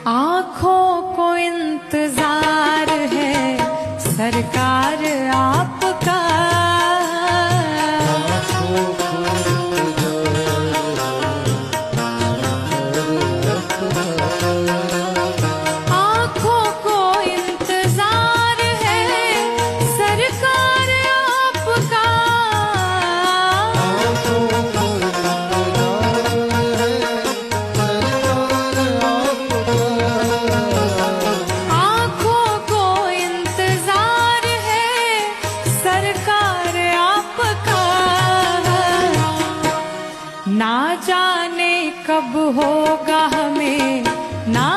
आँखों को इंतजार है सरकार आपका, आँखों को इंतजार है सरकार आपका, आँखों को इंतजार है सरकार आपका। ना जाने कब होगा हमें, ना